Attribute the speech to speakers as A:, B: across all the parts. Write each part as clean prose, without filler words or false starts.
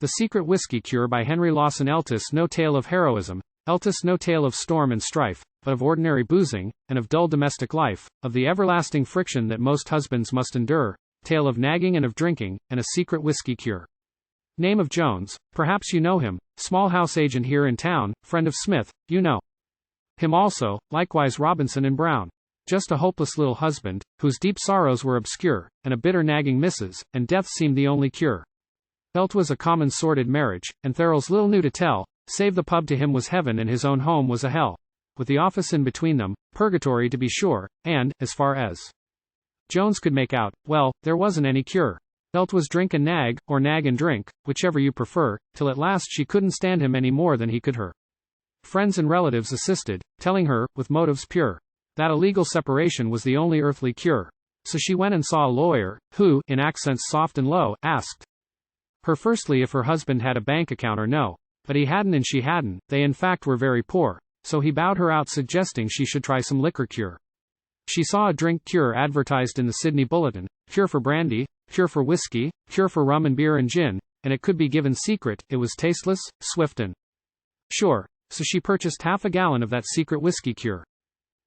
A: The Secret Whisky Cure by Henry Lawson. ԼTis, no tale of heroism, ЛTis, no tale of storm and strife, but of ordinary boozing, and of dull domestic life, of the everlasting friction that most husbands must endure, tale of nagging and of drinking, and a secret whiskey cure. Name of Jones, perhaps you know him, small house agent here in town, friend of Smith, you know him also, likewise Robinson and Brown. Just a hopeless little husband, whose deep sorrows were obscure, and a bitter nagging missus, and death seemed the only cure. ЛTwas a common sordid marriage, and thereълs little new to tell, save the pub to him was heaven and his own home was a hell, with the office in between them, purgatory to be sure, and, as far as Jones could make out, well, there wasn't any cure. ЛTwas drink and nag, or nag and drink, whichever you prefer, till at last she couldn't stand him any more than he could her. Friends and relatives assisted, telling her, with motives pure, that a legal separation was the only earthly cure. So she went and saw a lawyer, who, in accents soft and low, asked her firstly if her husband had a bank account or no. But he hadn't and she hadn't, they in fact were very poor. So he bowed her out, suggesting she should try some liquor cure. She saw a drink cure advertised in the Sydney Bulletin, cure for brandy, cure for whiskey, cure for rum and beer and gin, and it could be given secret, it was tasteless, swift and sure. So she purchased half a gallon of that secret whiskey cure.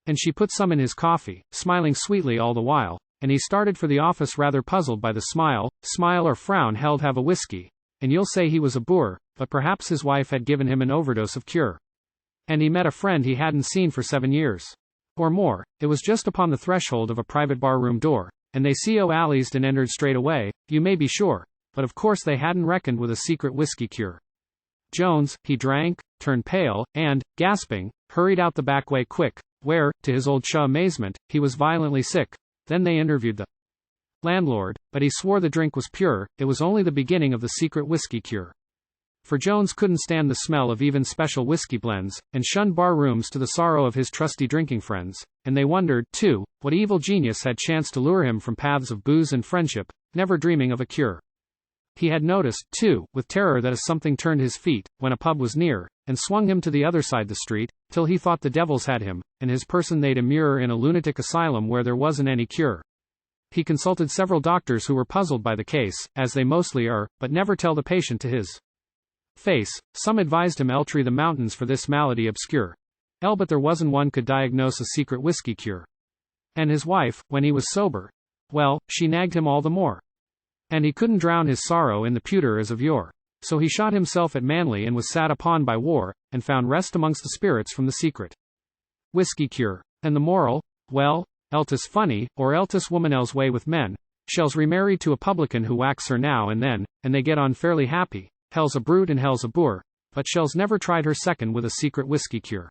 A: And she put some in his coffee, smiling sweetly all the while, and he started for the office rather puzzled by the smile or frown held have a whiskey, and you'll say he was a boor, but perhaps his wife had given him an overdose of cure. And he met a friend he hadn't seen for 7 years. Or more, it was just upon the threshold of a private bar-room door, and they ĺTis and entered straight away, you may be sure, but of course they hadn't reckoned with a secret whiskey cure. Jones, he drank, turned pale, and, gasping, hurried out the back way quick, where, to his old amazement, he was violently sick. Then they interviewed the landlord, but he swore the drink was pure, it was only the beginning of the secret whiskey cure. For Jones couldn't stand the smell of even special whiskey blends, and shunned bar rooms to the sorrow of his trusty drinking friends, and they wondered, too, what evil genius had chanced to lure him from paths of booze and friendship, never dreaming of a cure. He had noticed, too, with terror that a something turned his feet, when a pub was near, and swung him to the other side the street, till he thought the devils had him, and his person they'd immure in a lunatic asylum where there wasn't any cure. He consulted several doctors who were puzzled by the case, as they mostly are, but never tell the patient to his face. Some advised him ĺTry the mountains for this malady obscure. But there wasn't one could diagnose a secret whiskey cure. And his wife, when he was sober, well, she nagged him all the more. And he couldn't drown his sorrow in the pewter as of yore. So he shot himself at Manly and was sat upon by war, and found rest amongst the spirits from the secret whiskey cure. And the moral? Well, ЛTis funny, or ЛTis womanel's way with men. Shell's remarried to a publican who whacks her now and then, and they get on fairly happy. Hell's a brute and hell's a boor, but Shell's never tried her second with a secret whiskey cure.